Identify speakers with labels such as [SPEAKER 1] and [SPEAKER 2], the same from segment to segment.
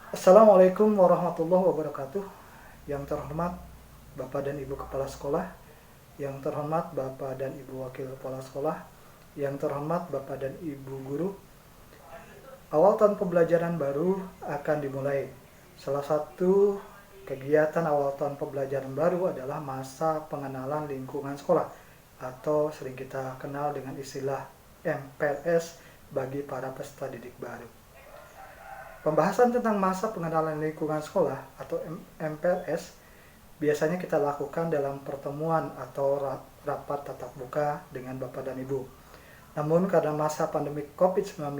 [SPEAKER 1] Assalamualaikum warahmatullahi wabarakatuh. Yang terhormat Bapak dan Ibu Kepala Sekolah, yang terhormat Bapak dan Ibu Wakil Kepala Sekolah, yang terhormat Bapak dan Ibu Guru. Awal tahun pembelajaran baru akan dimulai. Salah satu kegiatan awal tahun pembelajaran baru adalah masa pengenalan lingkungan sekolah atau sering kita kenal dengan istilah MPLS bagi para peserta didik baru. Pembahasan tentang masa pengenalan lingkungan sekolah atau MPLS biasanya kita lakukan dalam pertemuan atau rapat tatap muka dengan Bapak dan Ibu. Namun karena masa pandemi COVID-19,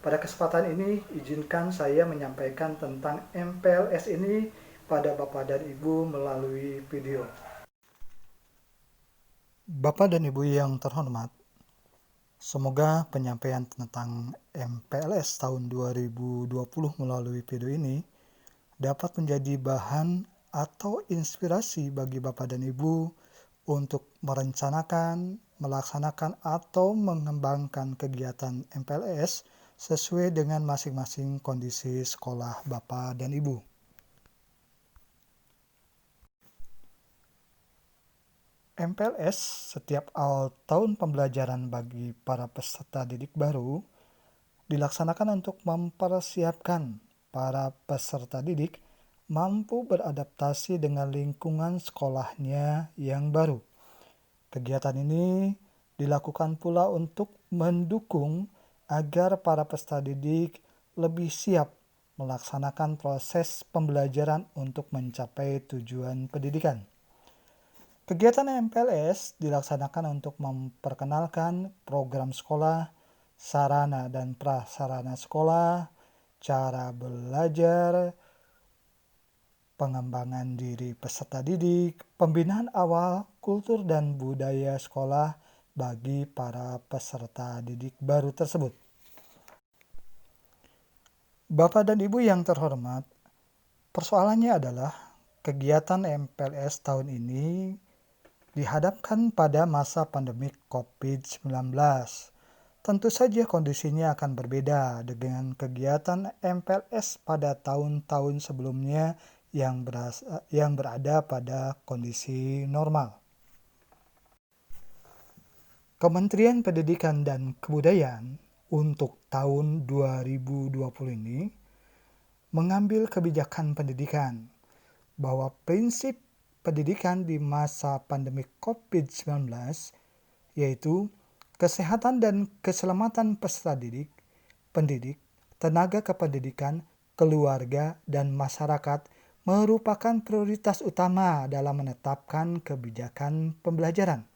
[SPEAKER 1] pada kesempatan ini izinkan saya menyampaikan tentang MPLS ini pada Bapak dan Ibu melalui video. Bapak dan Ibu yang terhormat, semoga penyampaian tentang MPLS tahun 2020 melalui video ini dapat menjadi bahan atau inspirasi bagi Bapak dan Ibu untuk merencanakan, melaksanakan, atau mengembangkan kegiatan MPLS sesuai dengan masing-masing kondisi sekolah Bapak dan Ibu. MPLS setiap awal tahun pembelajaran bagi para peserta didik baru dilaksanakan untuk mempersiapkan para peserta didik mampu beradaptasi dengan lingkungan sekolahnya yang baru. Kegiatan ini dilakukan pula untuk mendukung agar para peserta didik lebih siap melaksanakan proses pembelajaran untuk mencapai tujuan pendidikan. Kegiatan MPLS dilaksanakan untuk memperkenalkan program sekolah, sarana dan prasarana sekolah, cara belajar, pengembangan diri peserta didik, pembinaan awal, kultur dan budaya sekolah bagi para peserta didik baru tersebut. Bapak dan Ibu yang terhormat, persoalannya adalah kegiatan MPLS tahun ini dihadapkan pada masa pandemi COVID-19. Tentu saja kondisinya akan berbeda dengan kegiatan MPLS pada tahun-tahun sebelumnya yang berada pada kondisi normal. Kementerian Pendidikan dan Kebudayaan untuk tahun 2020 ini mengambil kebijakan pendidikan bahwa prinsip pendidikan di masa pandemi COVID-19 yaitu kesehatan dan keselamatan peserta didik, pendidik, tenaga kependidikan, keluarga, dan masyarakat merupakan prioritas utama dalam menetapkan kebijakan pembelajaran.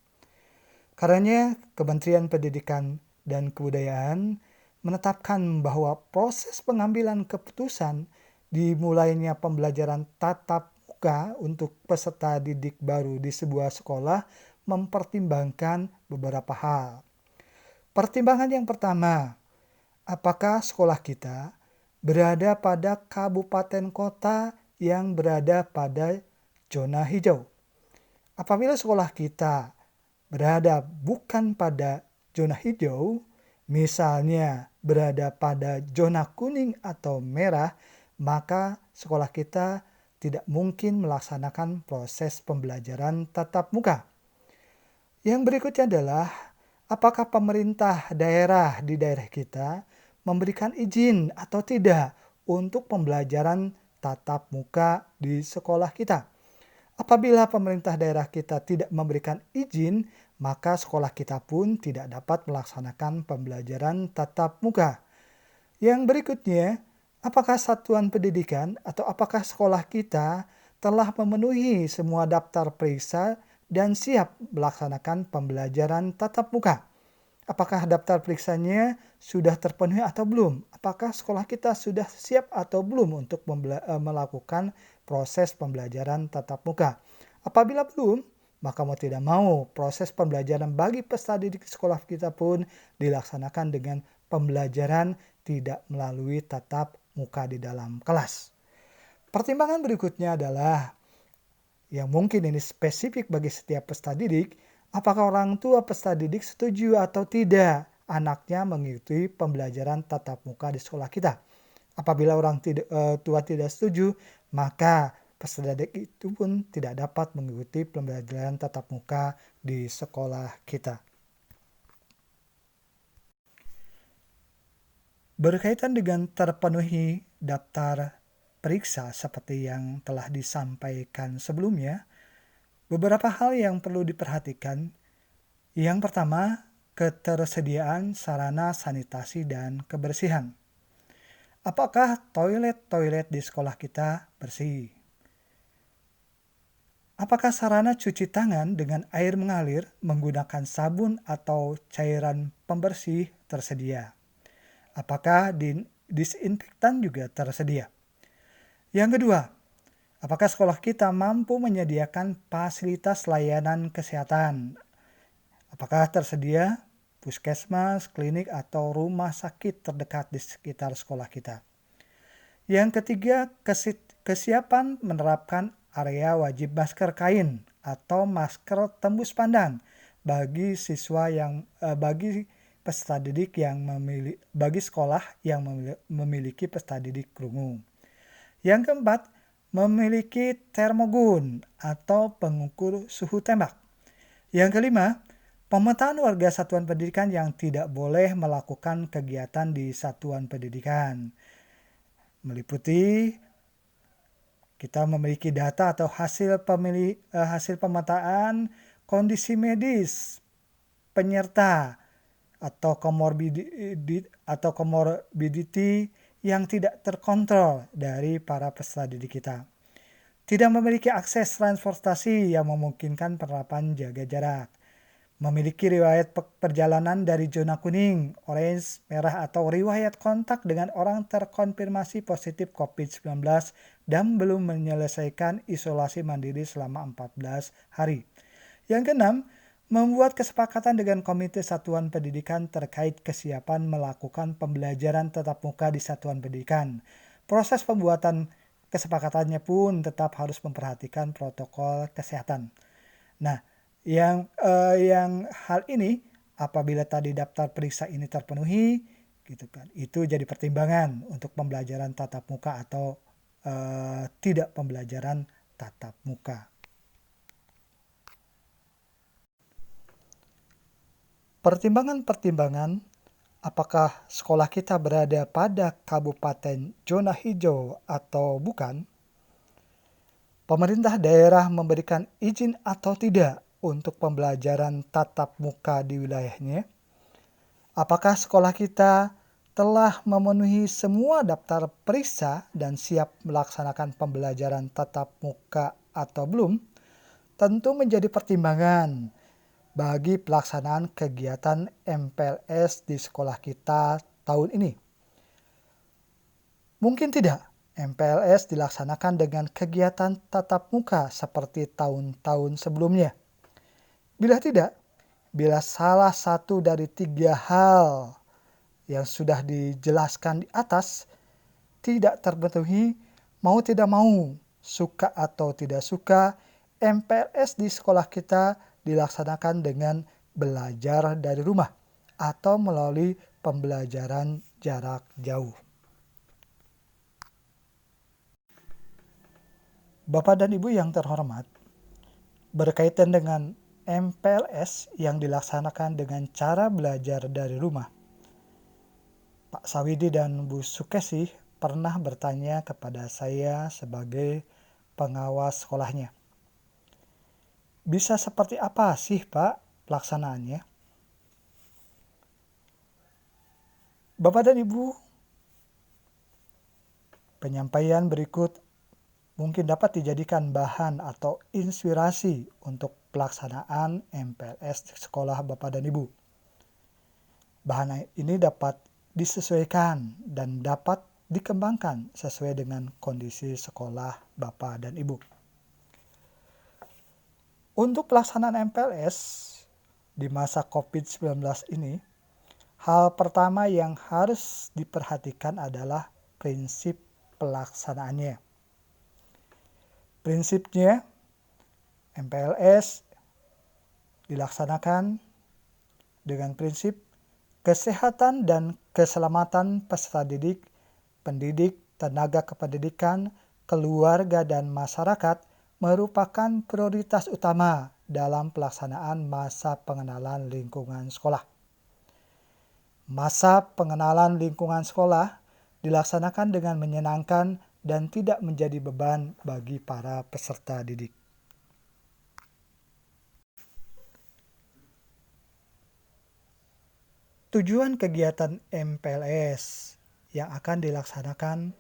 [SPEAKER 1] Karenanya, Kementerian Pendidikan dan Kebudayaan menetapkan bahwa proses pengambilan keputusan dimulainya pembelajaran tatap muka untuk peserta didik baru di sebuah sekolah mempertimbangkan beberapa hal. Pertimbangan yang pertama, apakah sekolah kita berada pada kabupaten kota yang berada pada zona hijau? Apabila sekolah kita berada bukan pada zona hijau, misalnya berada pada zona kuning atau merah, maka sekolah kita tidak mungkin melaksanakan proses pembelajaran tatap muka. Yang berikutnya adalah apakah pemerintah daerah di daerah kita memberikan izin atau tidak untuk pembelajaran tatap muka di sekolah kita. Apabila pemerintah daerah kita tidak memberikan izin, maka sekolah kita pun tidak dapat melaksanakan pembelajaran tatap muka. Yang berikutnya, apakah satuan pendidikan atau apakah sekolah kita telah memenuhi semua daftar periksa dan siap melaksanakan pembelajaran tatap muka? Apakah daftar periksanya sudah terpenuhi atau belum? Apakah sekolah kita sudah siap atau belum untuk melakukan proses pembelajaran tatap muka? Apabila belum, maka mau tidak mau proses pembelajaran bagi peserta didik sekolah kita pun dilaksanakan dengan pembelajaran tidak melalui tatap muka di dalam kelas. Pertimbangan berikutnya adalah yang mungkin ini spesifik bagi setiap peserta didik, apakah orang tua peserta didik setuju atau tidak anaknya mengikuti pembelajaran tatap muka di sekolah kita. Apabila tua tidak setuju, maka peserta didik itu pun tidak dapat mengikuti pembelajaran tatap muka di sekolah kita. Berkaitan dengan terpenuhi daftar periksa seperti yang telah disampaikan sebelumnya, beberapa hal yang perlu diperhatikan. Yang pertama, ketersediaan sarana sanitasi dan kebersihan. Apakah toilet-toilet di sekolah kita bersih? Apakah sarana cuci tangan dengan air mengalir menggunakan sabun atau cairan pembersih tersedia? Apakah disinfektan juga tersedia? Yang kedua, apakah sekolah kita mampu menyediakan fasilitas layanan kesehatan? Apakah tersedia puskesmas, klinik, atau rumah sakit terdekat di sekitar sekolah kita? Yang ketiga, kesiapan menerapkan area wajib masker kain atau masker tembus pandang bagi peserta didik bagi sekolah yang memiliki peserta didik kerungu. Yang keempat, memiliki termogun atau pengukur suhu tembak. Yang kelima, pemetaan warga satuan pendidikan yang tidak boleh melakukan kegiatan di satuan pendidikan. Meliputi kita memiliki data atau hasil pemetaan kondisi medis penyerta atau comorbidity yang tidak terkontrol dari para peserta didik kita. Tidak memiliki akses transportasi yang memungkinkan penerapan jaga jarak. Memiliki riwayat perjalanan dari zona kuning, orange, merah atau riwayat kontak dengan orang terkonfirmasi positif COVID-19 dan belum menyelesaikan isolasi mandiri selama 14 hari. Yang keenam, membuat kesepakatan dengan Komite Satuan Pendidikan terkait kesiapan melakukan pembelajaran tatap muka di satuan pendidikan. Proses pembuatan kesepakatannya pun tetap harus memperhatikan protokol kesehatan. Nah, yang hal ini apabila tadi daftar periksa ini terpenuhi, gitu kan, itu jadi pertimbangan untuk pembelajaran tatap muka atau tidak pembelajaran tatap muka. Pertimbangan-pertimbangan apakah sekolah kita berada pada kabupaten zona hijau atau bukan? Pemerintah daerah memberikan izin atau tidak untuk pembelajaran tatap muka di wilayahnya? Apakah sekolah kita telah memenuhi semua daftar periksa dan siap melaksanakan pembelajaran tatap muka atau belum? Tentu menjadi pertimbangan bagi pelaksanaan kegiatan MPLS di sekolah kita tahun ini. Mungkin tidak MPLS dilaksanakan dengan kegiatan tatap muka seperti tahun-tahun sebelumnya. Bila salah satu dari 3 hal yang sudah dijelaskan di atas tidak terpenuhi, mau tidak mau, suka atau tidak suka, MPLS di sekolah kita dilaksanakan dengan belajar dari rumah atau melalui pembelajaran jarak jauh. Bapak dan Ibu yang terhormat, berkaitan dengan MPLS yang dilaksanakan dengan cara belajar dari rumah, Pak Sawidi dan Bu Sukesi pernah bertanya kepada saya sebagai pengawas sekolahnya. Bisa seperti apa sih Pak pelaksanaannya? Bapak dan Ibu, penyampaian berikut mungkin dapat dijadikan bahan atau inspirasi untuk pelaksanaan MPLS di sekolah Bapak dan Ibu. Bahan ini dapat disesuaikan dan dapat dikembangkan sesuai dengan kondisi sekolah Bapak dan Ibu. Untuk pelaksanaan MPLS di masa COVID-19 ini, hal pertama yang harus diperhatikan adalah prinsip pelaksanaannya. Prinsipnya, MPLS dilaksanakan dengan prinsip kesehatan dan keselamatan peserta didik pendidik, tenaga kependidikan, keluarga, dan masyarakat merupakan prioritas utama dalam pelaksanaan masa pengenalan lingkungan sekolah. Masa pengenalan lingkungan sekolah dilaksanakan dengan menyenangkan dan tidak menjadi beban bagi para peserta didik. Tujuan kegiatan MPLS yang akan dilaksanakan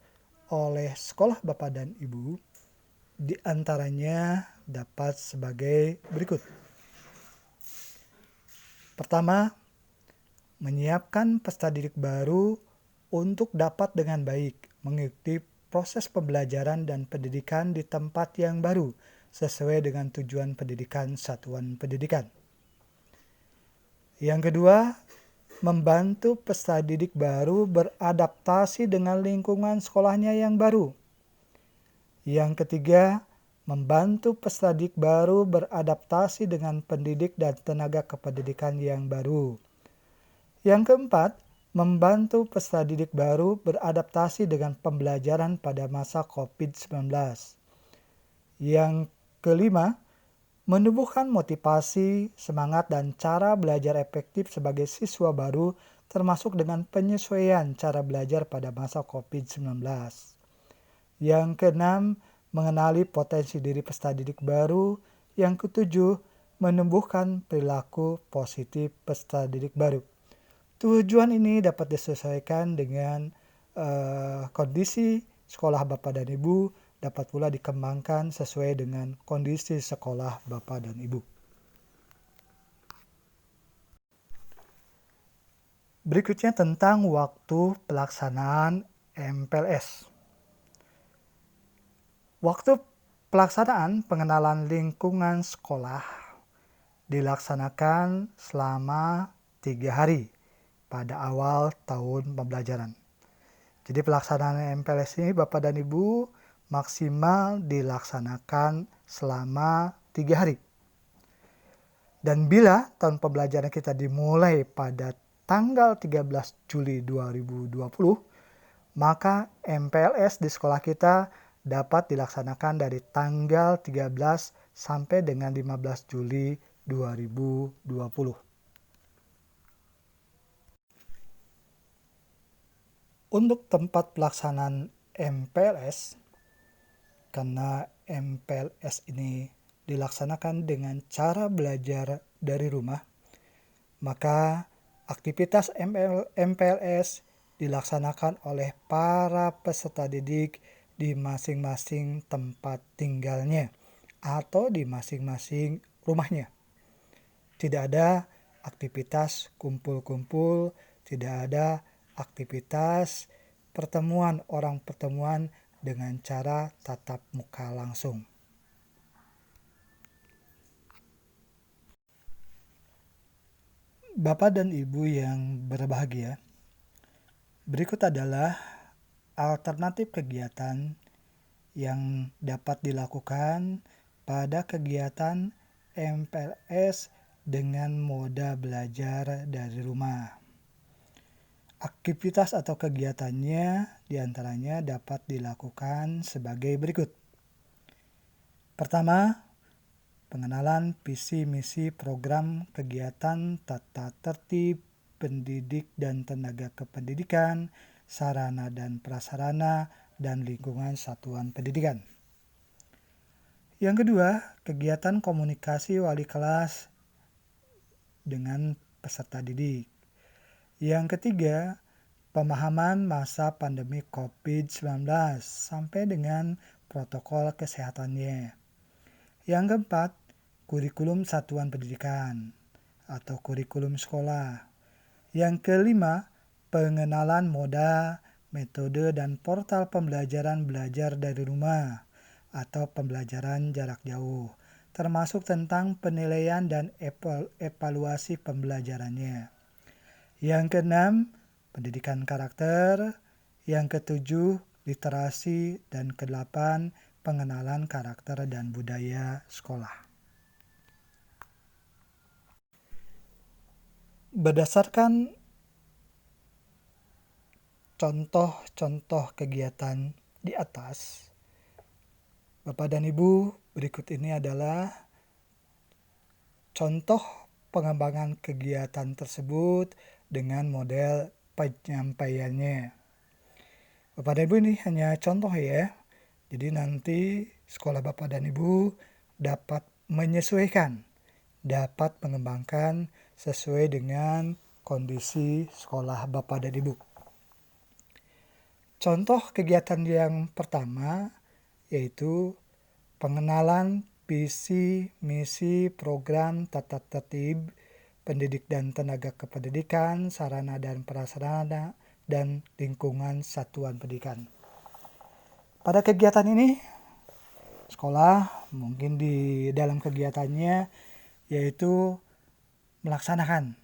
[SPEAKER 1] oleh sekolah Bapak dan Ibu diantaranya dapat sebagai berikut. Pertama, menyiapkan peserta didik baru untuk dapat dengan baik mengikuti proses pembelajaran dan pendidikan di tempat yang baru sesuai dengan tujuan pendidikan satuan pendidikan. Yang kedua, membantu peserta didik baru beradaptasi dengan lingkungan sekolahnya yang baru. Yang ketiga, membantu peserta didik baru beradaptasi dengan pendidik dan tenaga kependidikan yang baru. Yang keempat, membantu peserta didik baru beradaptasi dengan pembelajaran pada masa COVID-19. Yang kelima, menumbuhkan motivasi, semangat, dan cara belajar efektif sebagai siswa baru termasuk dengan penyesuaian cara belajar pada masa COVID-19. Yang keenam, mengenali potensi diri peserta didik baru. Yang ketujuh, menumbuhkan perilaku positif peserta didik baru. Tujuan ini dapat disesuaikan dengan kondisi sekolah Bapak dan Ibu, dapat pula dikembangkan sesuai dengan kondisi sekolah Bapak dan Ibu. Berikutnya tentang waktu pelaksanaan MPLS. Waktu pelaksanaan pengenalan lingkungan sekolah dilaksanakan selama 3 hari pada awal tahun pembelajaran. Jadi pelaksanaan MPLS ini Bapak dan Ibu maksimal dilaksanakan selama 3 hari. Dan bila tahun pembelajaran kita dimulai pada tanggal 13 Juli 2020, maka MPLS di sekolah kita dapat dilaksanakan dari tanggal 13 sampai dengan 15 Juli 2020. Untuk tempat pelaksanaan MPLS, karena MPLS ini dilaksanakan dengan cara belajar dari rumah, maka aktivitas MPLS dilaksanakan oleh para peserta didik di masing-masing tempat tinggalnya atau di masing-masing rumahnya. Tidak ada aktivitas kumpul-kumpul, tidak ada aktivitas pertemuan dengan cara tatap muka langsung. Bapak dan Ibu yang berbahagia, berikut adalah alternatif kegiatan yang dapat dilakukan pada kegiatan MPLS dengan moda belajar dari rumah. Aktivitas atau kegiatannya diantaranya dapat dilakukan sebagai berikut. Pertama, pengenalan visi misi program kegiatan tata tertib pendidik dan tenaga kependidikan, sarana dan prasarana, dan lingkungan satuan pendidikan. Yang kedua, kegiatan komunikasi wali kelas dengan peserta didik. Yang ketiga, pemahaman masa pandemi COVID-19 sampai dengan protokol kesehatannya. Yang keempat, kurikulum satuan pendidikan atau kurikulum sekolah. Yang kelima, pengenalan moda, metode, dan portal pembelajaran belajar dari rumah atau pembelajaran jarak jauh, termasuk tentang penilaian dan evaluasi pembelajarannya. Yang keenam, pendidikan karakter. Yang ketujuh, literasi. Dan kedelapan, pengenalan karakter dan budaya sekolah. Berdasarkan contoh-contoh kegiatan di atas, Bapak dan Ibu, berikut ini adalah contoh pengembangan kegiatan tersebut dengan model penyampaiannya. Bapak dan Ibu, ini hanya contoh ya. Jadi nanti sekolah Bapak dan Ibu dapat menyesuaikan, dapat mengembangkan sesuai dengan kondisi sekolah Bapak dan Ibu. Contoh kegiatan yang pertama yaitu pengenalan visi, misi, program, tata tertib, pendidik dan tenaga kependidikan, sarana dan prasarana, dan lingkungan satuan pendidikan. Pada kegiatan ini, sekolah mungkin di dalam kegiatannya yaitu melaksanakan,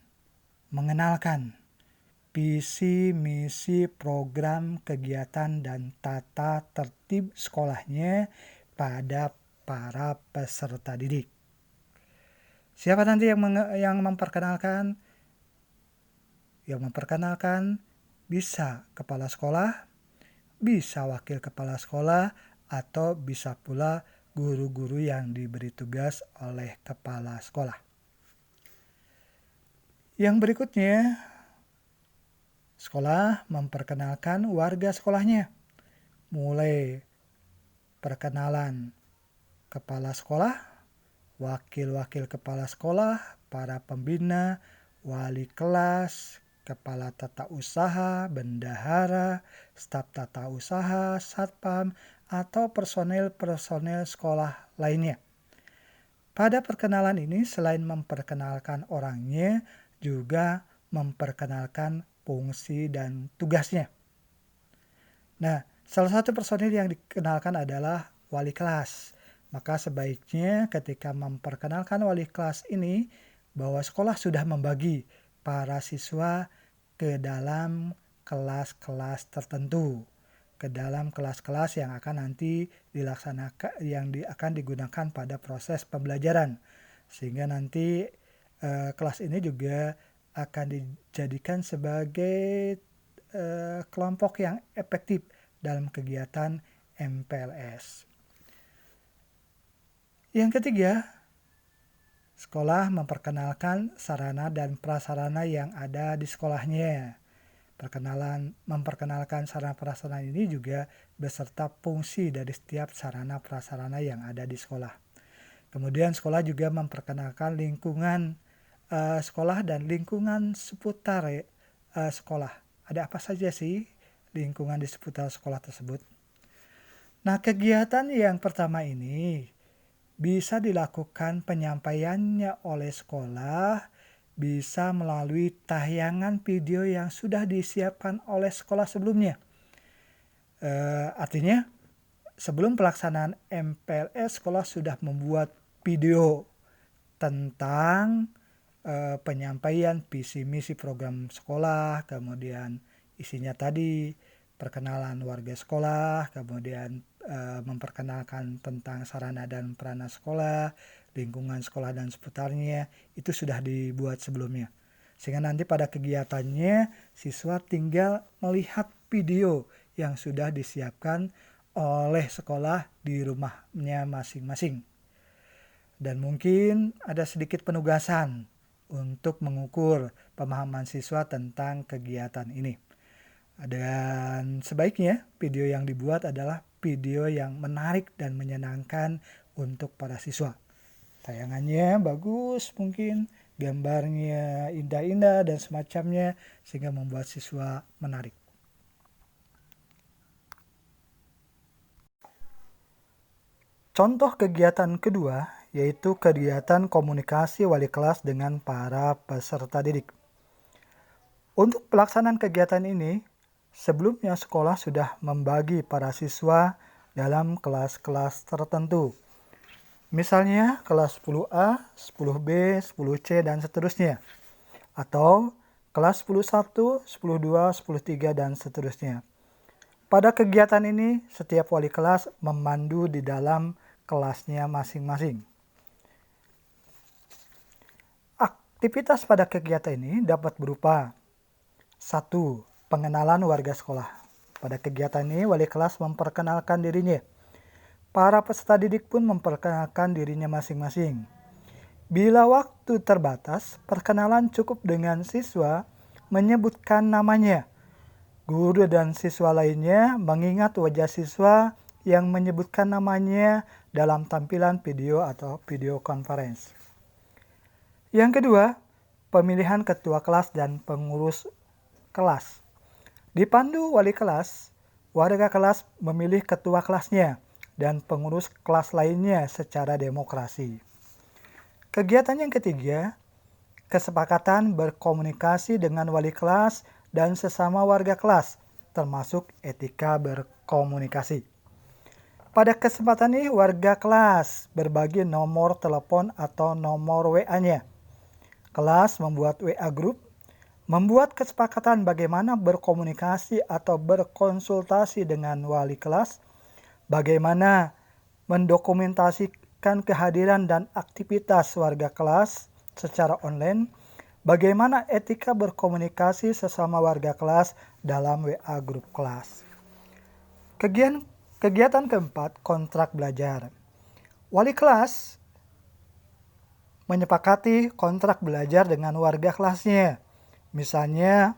[SPEAKER 1] mengenalkan visi, misi, program, kegiatan, dan tata tertib sekolahnya pada para peserta didik. Siapa nanti yang memperkenalkan? Yang memperkenalkan bisa kepala sekolah, bisa wakil kepala sekolah, atau bisa pula guru-guru yang diberi tugas oleh kepala sekolah. Yang berikutnya, sekolah memperkenalkan warga sekolahnya, mulai perkenalan kepala sekolah, wakil-wakil kepala sekolah, para pembina, wali kelas, kepala tata usaha, bendahara, staf tata usaha, satpam, atau personel-personel sekolah lainnya. Pada perkenalan ini selain memperkenalkan orangnya, juga memperkenalkan fungsi dan tugasnya. Nah, salah satu personil yang dikenalkan adalah wali kelas. Maka sebaiknya ketika memperkenalkan wali kelas ini, bahwa sekolah sudah membagi para siswa ke dalam kelas-kelas tertentu, ke dalam kelas-kelas yang akan nanti dilaksanakan, yang akan digunakan pada proses pembelajaran. Sehingga nanti kelas ini juga akan dijadikan sebagai kelompok yang efektif dalam kegiatan MPLS. Yang ketiga, sekolah memperkenalkan sarana dan prasarana yang ada di sekolahnya. Memperkenalkan sarana prasarana ini juga beserta fungsi dari setiap sarana prasarana yang ada di sekolah. Kemudian sekolah juga memperkenalkan lingkungan sekolah dan lingkungan seputar sekolah. Ada apa saja sih lingkungan di seputar sekolah tersebut? Nah, kegiatan yang pertama ini bisa dilakukan penyampaiannya oleh sekolah, bisa melalui tayangan video yang sudah disiapkan oleh sekolah sebelumnya. Artinya, sebelum pelaksanaan MPLS, sekolah sudah membuat video tentang penyampaian visi misi program sekolah, kemudian isinya tadi perkenalan warga sekolah, kemudian memperkenalkan tentang sarana dan prasarana sekolah, lingkungan sekolah dan seputarnya, itu sudah dibuat sebelumnya. Sehingga nanti pada kegiatannya siswa tinggal melihat video yang sudah disiapkan oleh sekolah di rumahnya masing-masing. Dan mungkin ada sedikit penugasan untuk mengukur pemahaman siswa tentang kegiatan ini. Dan sebaiknya video yang dibuat adalah video yang menarik dan menyenangkan untuk para siswa. Tayangannya bagus mungkin, gambarnya indah-indah dan semacamnya, sehingga membuat siswa menarik. Contoh kegiatan kedua yaitu kegiatan komunikasi wali kelas dengan para peserta didik. Untuk pelaksanaan kegiatan ini, sebelumnya sekolah sudah membagi para siswa dalam kelas-kelas tertentu. Misalnya kelas 10A, 10B, 10C, dan seterusnya. Atau kelas 10-1, 10-2, 10-3, dan seterusnya. Pada kegiatan ini, setiap wali kelas memandu di dalam kelasnya masing-masing. Aktivitas pada kegiatan ini dapat berupa 1. Pengenalan warga sekolah. Pada kegiatan ini, wali kelas memperkenalkan dirinya. Para peserta didik pun memperkenalkan dirinya masing-masing. Bila waktu terbatas, perkenalan cukup dengan siswa menyebutkan namanya. Guru dan siswa lainnya mengingat wajah siswa yang menyebutkan namanya dalam tampilan video atau video conference. Yang kedua, pemilihan ketua kelas dan pengurus kelas. Dipandu wali kelas, warga kelas memilih ketua kelasnya dan pengurus kelas lainnya secara demokrasi. Kegiatan yang ketiga, kesepakatan berkomunikasi dengan wali kelas dan sesama warga kelas, termasuk etika berkomunikasi. Pada kesempatan ini, warga kelas berbagi nomor telepon atau nomor WA-nya. Kelas membuat WA group, membuat kesepakatan bagaimana berkomunikasi atau berkonsultasi dengan wali kelas, bagaimana mendokumentasikan kehadiran dan aktivitas warga kelas secara online, bagaimana etika berkomunikasi sesama warga kelas dalam WA grup kelas. Kegiatan keempat, kontrak belajar. Wali kelas menyepakati kontrak belajar dengan warga kelasnya. Misalnya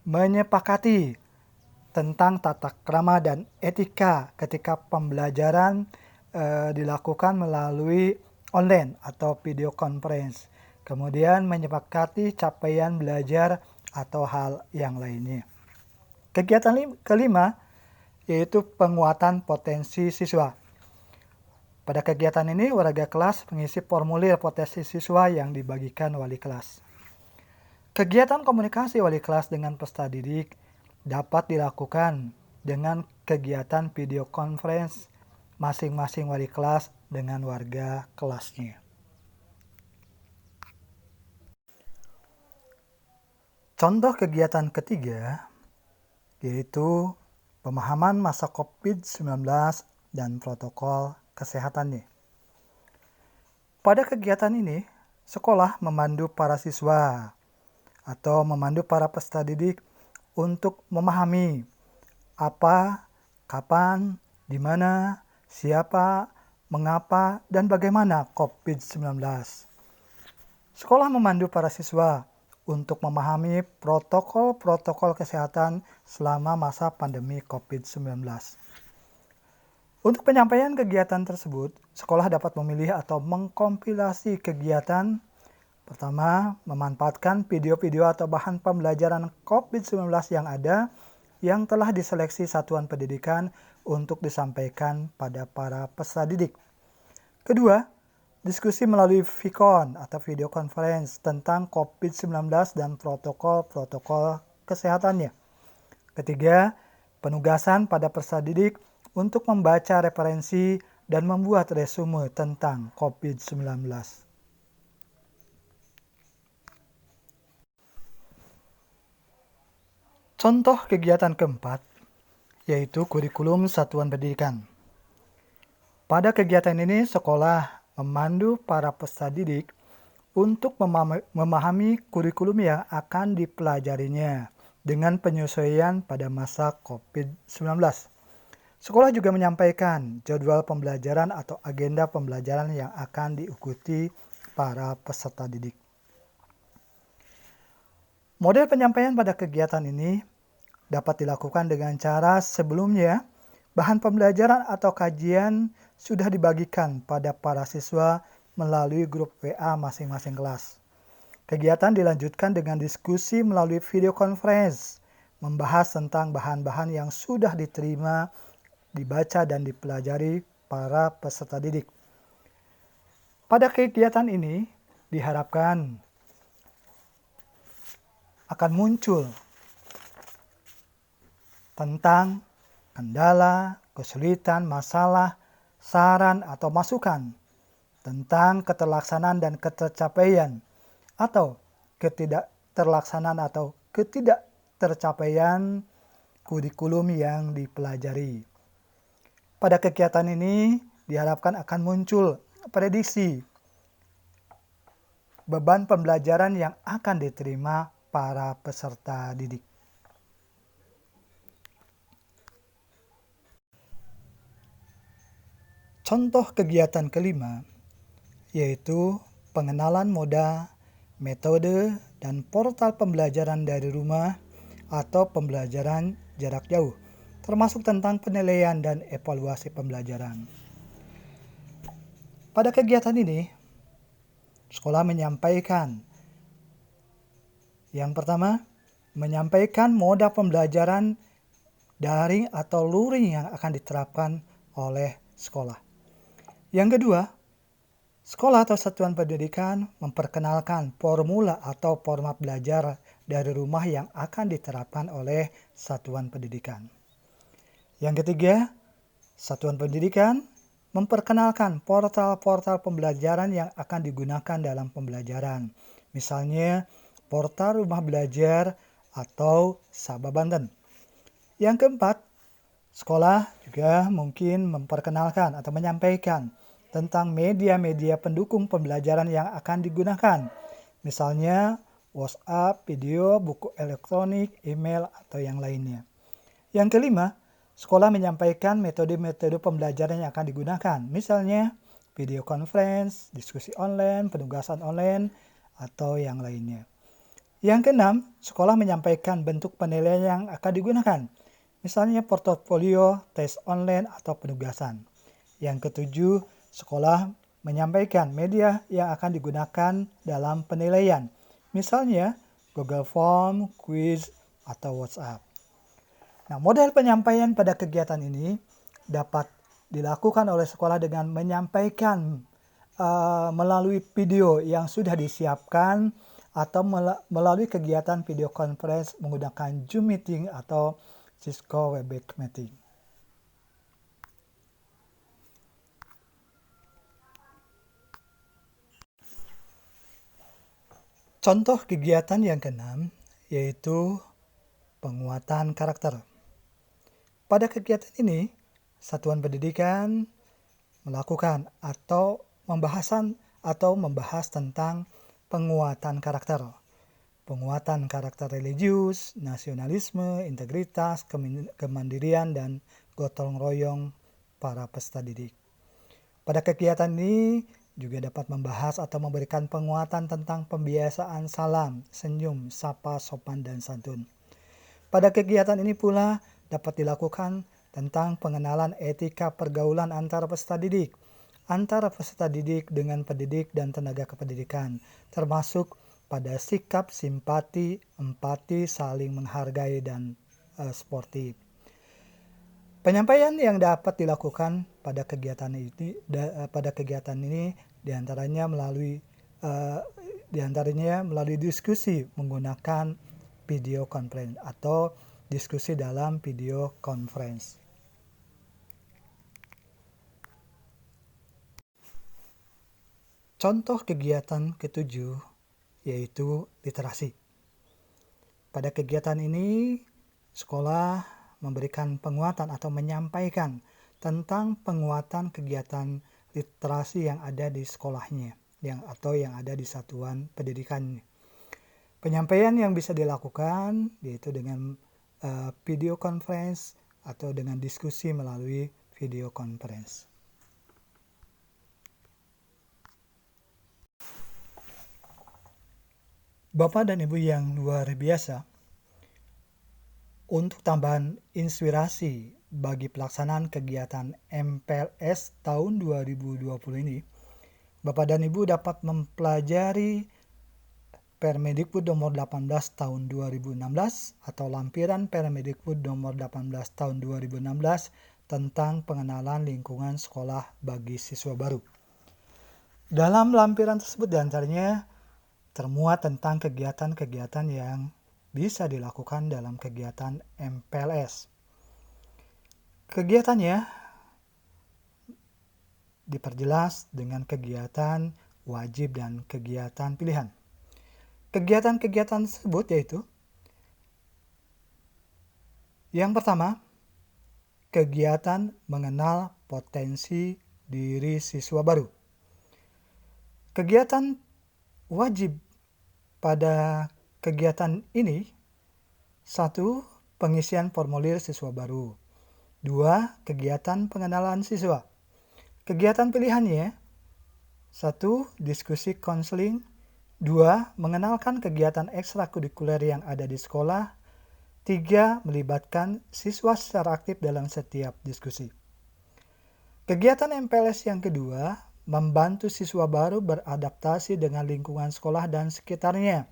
[SPEAKER 1] menyepakati tentang tata krama dan etika ketika pembelajaran dilakukan melalui online atau video conference. Kemudian menyepakati capaian belajar atau hal yang lainnya. Kegiatan kelima yaitu penguatan potensi siswa. Pada kegiatan ini, warga kelas mengisi formulir potensi siswa yang dibagikan wali kelas. Kegiatan komunikasi wali kelas dengan peserta didik dapat dilakukan dengan kegiatan video conference masing-masing wali kelas dengan warga kelasnya. Contoh kegiatan ketiga yaitu pemahaman masa COVID-19 dan protokol kesehatannya. Pada kegiatan ini, sekolah memandu para siswa atau memandu para peserta didik untuk memahami apa, kapan, di mana, siapa, mengapa, dan bagaimana COVID-19. Sekolah memandu para siswa untuk memahami protokol-protokol kesehatan selama masa pandemi COVID-19. Untuk penyampaian kegiatan tersebut, sekolah dapat memilih atau mengkompilasi kegiatan. Pertama, memanfaatkan video-video atau bahan pembelajaran COVID-19 yang ada yang telah diseleksi satuan pendidikan untuk disampaikan pada para peserta didik. Kedua, diskusi melalui VCon atau video conference tentang COVID-19 dan protokol-protokol kesehatannya. Ketiga, penugasan pada peserta didik untuk membaca referensi dan membuat resume tentang COVID-19. Contoh kegiatan keempat yaitu kurikulum satuan pendidikan. Pada kegiatan ini, sekolah memandu para peserta didik untuk memahami kurikulum yang akan dipelajarinya dengan penyesuaian pada masa COVID-19. Sekolah juga menyampaikan jadwal pembelajaran atau agenda pembelajaran yang akan diikuti para peserta didik. Model penyampaian pada kegiatan ini dapat dilakukan dengan cara sebelumnya bahan pembelajaran atau kajian sudah dibagikan pada para siswa melalui grup WA masing-masing kelas. Kegiatan dilanjutkan dengan diskusi melalui video conference, membahas tentang bahan-bahan yang sudah diterima, dibaca dan dipelajari para peserta didik. Pada kegiatan ini diharapkan akan muncul tentang kendala, kesulitan, masalah, saran atau masukan tentang keterlaksanaan dan ketercapaian atau ketidakterlaksanaan atau ketidaktercapaian kurikulum yang dipelajari. Pada kegiatan ini diharapkan akan muncul prediksi beban pembelajaran yang akan diterima para peserta didik. Contoh kegiatan kelima yaitu pengenalan moda, metode, dan portal pembelajaran dari rumah atau pembelajaran jarak jauh, termasuk tentang penilaian dan evaluasi pembelajaran. Pada kegiatan ini, sekolah menyampaikan yang pertama, menyampaikan moda pembelajaran daring atau luring yang akan diterapkan oleh sekolah. Yang kedua, sekolah atau satuan pendidikan memperkenalkan formula atau format belajar dari rumah yang akan diterapkan oleh satuan pendidikan. Yang ketiga, satuan pendidikan memperkenalkan portal-portal pembelajaran yang akan digunakan dalam pembelajaran. Misalnya, portal rumah belajar atau Sabah Banten. Yang keempat, sekolah juga mungkin memperkenalkan atau menyampaikan tentang media-media pendukung pembelajaran yang akan digunakan. Misalnya WhatsApp, video, buku elektronik, email, atau yang lainnya. Yang kelima, sekolah menyampaikan metode-metode pembelajaran yang akan digunakan. Misalnya video conference, diskusi online, penugasan online, atau yang lainnya. Yang keenam, sekolah menyampaikan bentuk penilaian yang akan digunakan. Misalnya portofolio, tes online, atau penugasan. Yang ketujuh, sekolah menyampaikan media yang akan digunakan dalam penilaian. Misalnya Google Form, quiz, atau WhatsApp. Nah, model penyampaian pada kegiatan ini dapat dilakukan oleh sekolah dengan menyampaikan melalui video yang sudah disiapkan atau melalui kegiatan video conference menggunakan Zoom Meeting atau Cisco Webex Meeting. Contoh kegiatan yang keenam yaitu penguatan karakter. Pada kegiatan ini, satuan pendidikan melakukan atau membahas tentang penguatan karakter. Penguatan karakter religius, nasionalisme, integritas, kemandirian, dan gotong royong para peserta didik. Pada kegiatan ini juga dapat membahas atau memberikan penguatan tentang pembiasaan salam, senyum, sapa, sopan, dan santun. Pada kegiatan ini pula dapat dilakukan tentang pengenalan etika pergaulan antara peserta didik, dengan pendidik dan tenaga kependidikan, termasuk pada sikap simpati, empati, saling menghargai, dan sportif. Penyampaian yang dapat dilakukan pada kegiatan ini diantaranya melalui diskusi menggunakan video conference atau diskusi dalam video conference. Contoh kegiatan ketujuh yaitu literasi. Pada kegiatan ini, sekolah memberikan penguatan atau menyampaikan tentang penguatan kegiatan literasi yang ada di sekolahnya yang ada di satuan pendidikan. Penyampaian yang bisa dilakukan yaitu dengan video conference atau dengan diskusi melalui video conference. Bapak dan Ibu yang luar biasa, untuk tambahan inspirasi bagi pelaksanaan kegiatan MPLS tahun 2020 ini, Bapak dan Ibu dapat mempelajari Permendikbud nomor 18 tahun 2016 atau lampiran Permendikbud nomor 18 tahun 2016 tentang pengenalan lingkungan sekolah bagi siswa baru. Dalam lampiran tersebut diantaranya termuat tentang kegiatan-kegiatan yang bisa dilakukan dalam kegiatan MPLS. Kegiatannya diperjelas dengan kegiatan wajib dan kegiatan pilihan. Kegiatan-kegiatan tersebut yaitu yang pertama, kegiatan mengenal potensi diri siswa baru. Kegiatan wajib pada kegiatan ini: 1. Pengisian formulir siswa baru. 2. Kegiatan pengenalan siswa. Kegiatan pilihannya: 1. Diskusi konseling. 2. Mengenalkan kegiatan ekstrakurikuler yang ada di sekolah. 3. Melibatkan siswa secara aktif dalam setiap diskusi. Kegiatan MPLS yang kedua, membantu siswa baru beradaptasi dengan lingkungan sekolah dan sekitarnya,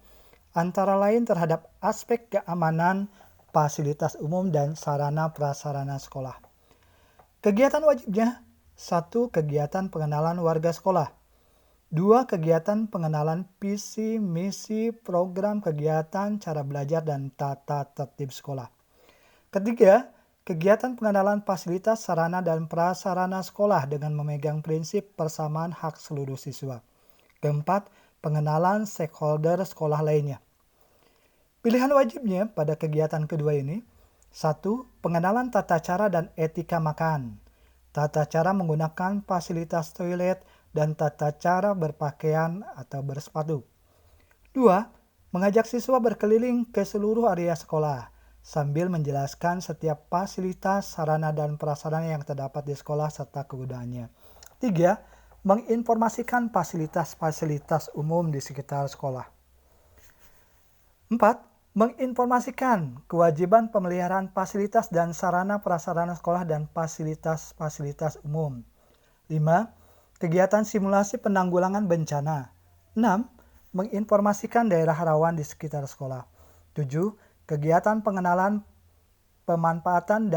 [SPEAKER 1] antara lain terhadap aspek keamanan, fasilitas umum, dan sarana prasarana sekolah. Kegiatan wajibnya: 1. Kegiatan pengenalan warga sekolah. 2. Kegiatan pengenalan visi, misi, program kegiatan, cara belajar, dan tata tertib sekolah. Ketiga, kegiatan pengenalan fasilitas, sarana, dan prasarana sekolah dengan memegang prinsip persamaan hak seluruh siswa. Keempat, pengenalan stakeholder sekolah lainnya. Pilihan wajibnya pada kegiatan kedua ini: 1. Pengenalan tata cara dan etika makan, tata cara menggunakan fasilitas toilet, dan tata cara berpakaian atau bersepatu. 2. Mengajak siswa berkeliling ke seluruh area sekolah, sambil menjelaskan setiap fasilitas, sarana, dan prasarana yang terdapat di sekolah serta kegunaannya. 3. Menginformasikan fasilitas-fasilitas umum di sekitar sekolah. 4. Menginformasikan kewajiban pemeliharaan fasilitas dan sarana prasarana sekolah dan fasilitas-fasilitas umum. 5. Kegiatan simulasi penanggulangan bencana. 6. Menginformasikan daerah rawan di sekitar sekolah. 7. Kegiatan pengenalan pemanfaatan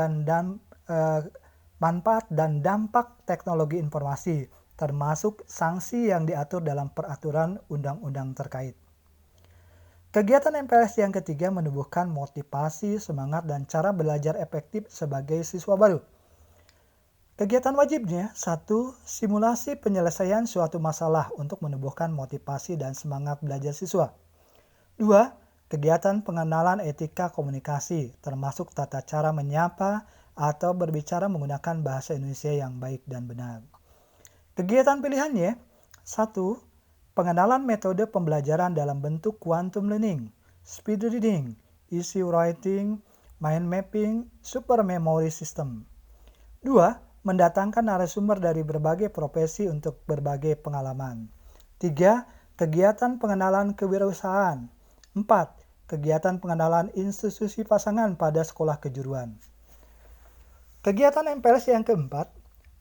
[SPEAKER 1] manfaat dan dampak teknologi informasi, termasuk sanksi yang diatur dalam peraturan undang-undang terkait. Kegiatan MPLS yang ketiga menumbuhkan motivasi, semangat, dan cara belajar efektif sebagai siswa baru. Kegiatan wajibnya: 1. Simulasi penyelesaian suatu masalah untuk menumbuhkan motivasi dan semangat belajar siswa. 2. Kegiatan pengenalan etika komunikasi, termasuk tata cara menyapa atau berbicara menggunakan bahasa Indonesia yang baik dan benar. Kegiatan pilihannya: 1. Pengenalan metode pembelajaran dalam bentuk quantum learning, speed reading, issue writing, mind mapping, super memory system. 2. Mendatangkan narasumber dari berbagai profesi untuk berbagai pengalaman. 3. Kegiatan pengenalan kewirausahaan. 4. Kegiatan pengenalan institusi pasangan pada sekolah kejuruan. Kegiatan MPLS yang keempat,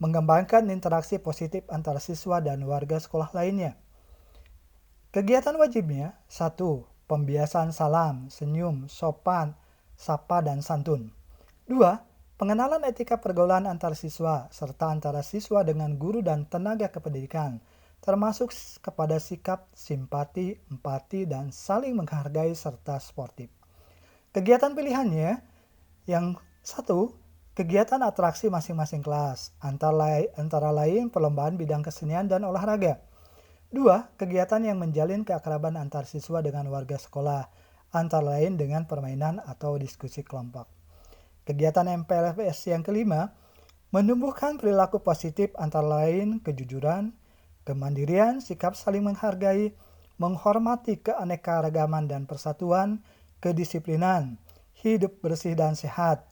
[SPEAKER 1] mengembangkan interaksi positif antara siswa dan warga sekolah lainnya. Kegiatan wajibnya: 1. Pembiasaan salam, senyum, sopan, sapa, dan santun. 2. Pengenalan etika pergaulan antar siswa, serta antara siswa dengan guru dan tenaga kependidikan, termasuk kepada sikap, simpati, empati, dan saling menghargai serta sportif. Kegiatan pilihannya: yang 1. Kegiatan atraksi masing-masing kelas, antara lain perlombaan bidang kesenian dan olahraga. 2. Kegiatan yang menjalin keakraban antar siswa dengan warga sekolah, antara lain dengan permainan atau diskusi kelompok. Kegiatan MPLS yang kelima, menumbuhkan perilaku positif antara lain kejujuran, kemandirian, sikap saling menghargai, menghormati keanekaragaman dan persatuan, kedisiplinan, hidup bersih dan sehat,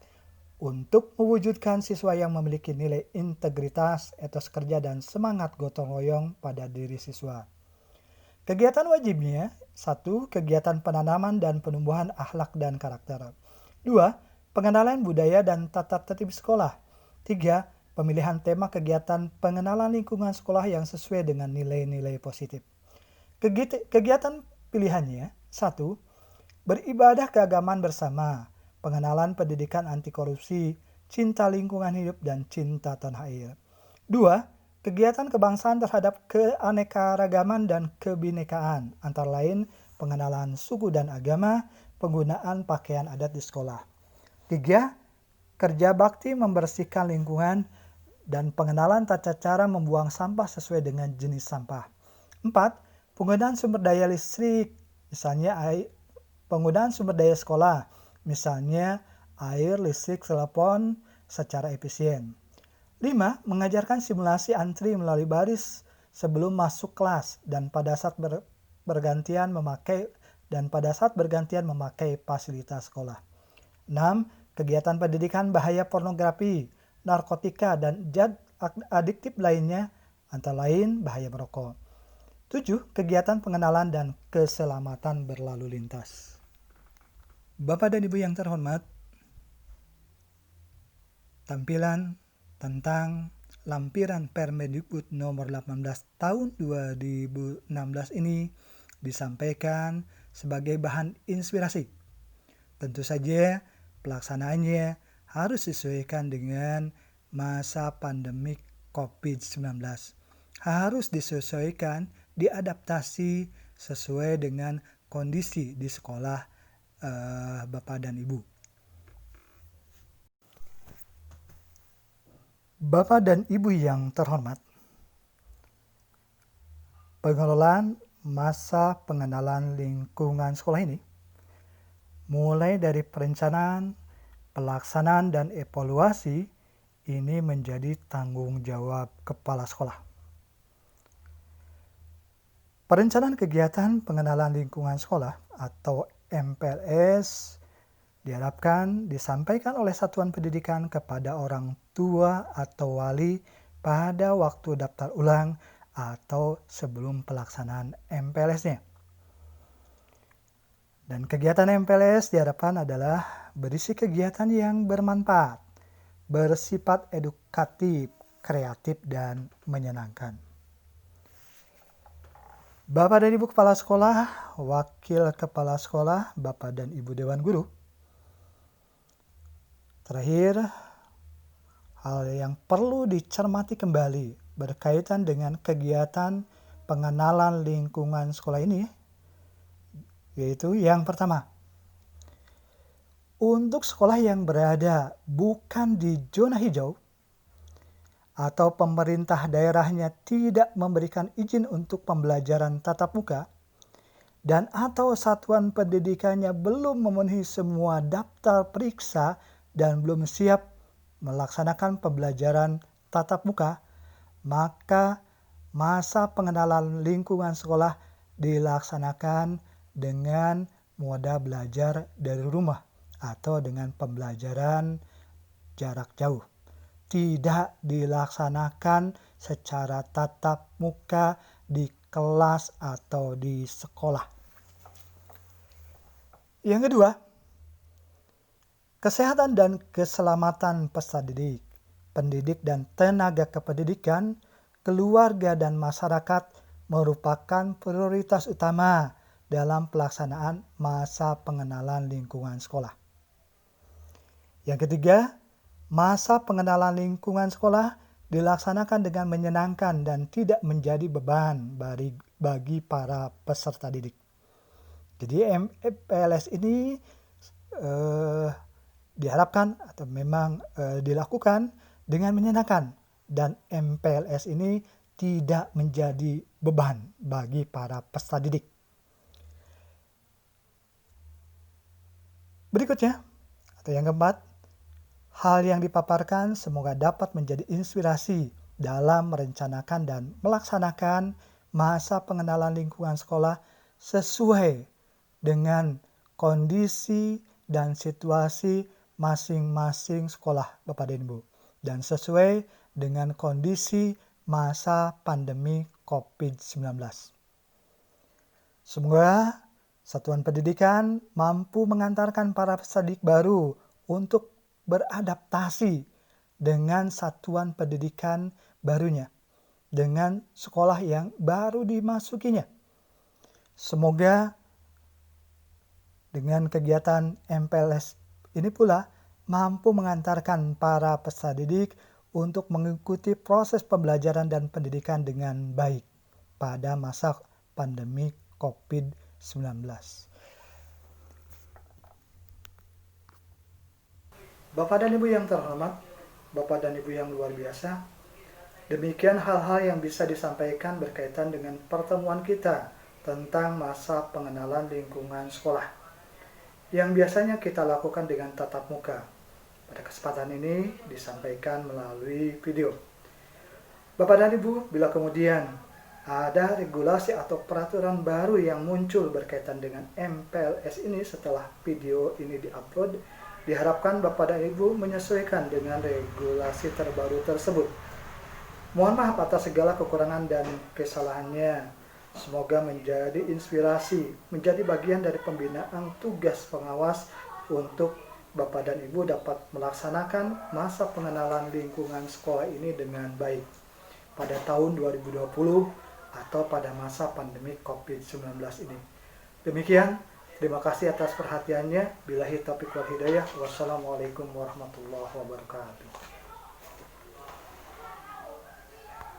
[SPEAKER 1] untuk mewujudkan siswa yang memiliki nilai integritas, etos kerja, dan semangat gotong royong pada diri siswa. Kegiatan wajibnya: 1. Kegiatan penanaman dan penumbuhan akhlak dan karakter. 2. Pengenalan budaya dan tata tertib sekolah. 3. Pemilihan tema kegiatan pengenalan lingkungan sekolah yang sesuai dengan nilai-nilai positif. Kegiatan pilihannya: 1. Beribadah keagamaan bersama, pengenalan pendidikan anti korupsi, cinta lingkungan hidup, dan cinta tanah air. 2. Kegiatan kebangsaan terhadap keanekaragaman dan kebinekaan, antara lain pengenalan suku dan agama, penggunaan pakaian adat di sekolah. 3. Kerja bakti membersihkan lingkungan dan pengenalan tata cara membuang sampah sesuai dengan jenis sampah. 4. Penggunaan sumber daya listrik, misalnya penggunaan sumber daya sekolah, misalnya air, listrik, telepon secara efisien. 5. Mengajarkan simulasi antri melalui baris sebelum masuk kelas dan pada saat bergantian memakai fasilitas sekolah. 6. Kegiatan pendidikan bahaya pornografi, narkotika, dan zat adiktif lainnya, antara lain bahaya merokok. 7. Kegiatan pengenalan dan keselamatan berlalu lintas. Bapak dan Ibu yang terhormat, tampilan tentang lampiran Permendikbud nomor 18 tahun 2016 ini disampaikan sebagai bahan inspirasi. Tentu saja pelaksanaannya harus disesuaikan dengan masa pandemi COVID-19. Harus disesuaikan, diadaptasi sesuai dengan kondisi di sekolah Bapak dan Ibu. Bapak dan Ibu yang terhormat, pengelolaan masa pengenalan lingkungan sekolah ini mulai dari perencanaan, pelaksanaan, dan evaluasi ini menjadi tanggung jawab kepala sekolah. Perencanaan kegiatan pengenalan lingkungan sekolah atau MPLS diharapkan disampaikan oleh satuan pendidikan kepada orang tua atau wali pada waktu daftar ulang atau sebelum pelaksanaan MPLS-nya. Dan kegiatan MPLS diharapkan adalah berisi kegiatan yang bermanfaat, bersifat edukatif, kreatif, dan menyenangkan. Bapak dan Ibu Kepala Sekolah, Wakil Kepala Sekolah, Bapak dan Ibu Dewan Guru, terakhir, hal yang perlu dicermati kembali berkaitan dengan kegiatan pengenalan lingkungan sekolah ini, yaitu yang pertama, untuk sekolah yang berada bukan di zona hijau atau pemerintah daerahnya tidak memberikan izin untuk pembelajaran tatap muka dan atau satuan pendidikannya belum memenuhi semua daftar periksa dan belum siap melaksanakan pembelajaran tatap muka, maka masa pengenalan lingkungan sekolah dilaksanakan dengan moda belajar dari rumah atau dengan pembelajaran jarak jauh. Tidak dilaksanakan secara tatap muka di kelas atau di sekolah. Yang kedua, kesehatan dan keselamatan peserta didik, pendidik dan tenaga kependidikan, keluarga dan masyarakat merupakan prioritas utama dalam pelaksanaan masa pengenalan lingkungan sekolah. Yang ketiga, masa pengenalan lingkungan sekolah dilaksanakan dengan menyenangkan dan tidak menjadi beban bagi para peserta didik. Jadi MPLS ini diharapkan atau memang dilakukan dengan menyenangkan dan MPLS ini tidak menjadi beban bagi para peserta didik. Berikutnya, atau yang keempat, hal yang dipaparkan semoga dapat menjadi inspirasi dalam merencanakan dan melaksanakan masa pengenalan lingkungan sekolah sesuai dengan kondisi dan situasi masing-masing sekolah Bapak dan Ibu dan sesuai dengan kondisi masa pandemi COVID-19. Semoga satuan pendidikan mampu mengantarkan para peserta didik baru untuk beradaptasi dengan satuan pendidikan barunya, dengan sekolah yang baru dimasukinya. Semoga dengan kegiatan MPLS ini pula mampu mengantarkan para peserta didik untuk mengikuti proses pembelajaran dan pendidikan dengan baik pada masa pandemi COVID-19. Bapak dan Ibu yang terhormat, Bapak dan Ibu yang luar biasa, demikian hal-hal yang bisa disampaikan berkaitan dengan pertemuan kita tentang masa pengenalan lingkungan sekolah yang biasanya kita lakukan dengan tatap muka. Pada kesempatan ini disampaikan melalui video. Bapak dan Ibu, bila kemudian Ada regulasi atau peraturan baru yang muncul berkaitan dengan MPLS ini setelah video ini diupload. Diharapkan Bapak dan Ibu menyesuaikan dengan regulasi terbaru tersebut. Mohon maaf atas segala kekurangan dan kesalahannya. Semoga menjadi inspirasi, menjadi bagian dari pembinaan tugas pengawas untuk Bapak dan Ibu dapat melaksanakan masa pengenalan lingkungan sekolah ini dengan baik pada tahun 2020 atau pada masa pandemi COVID-19 ini. Demikian, terima kasih atas perhatiannya. Billahi taufiq wal hidayah. Wassalamualaikum warahmatullahi wabarakatuh.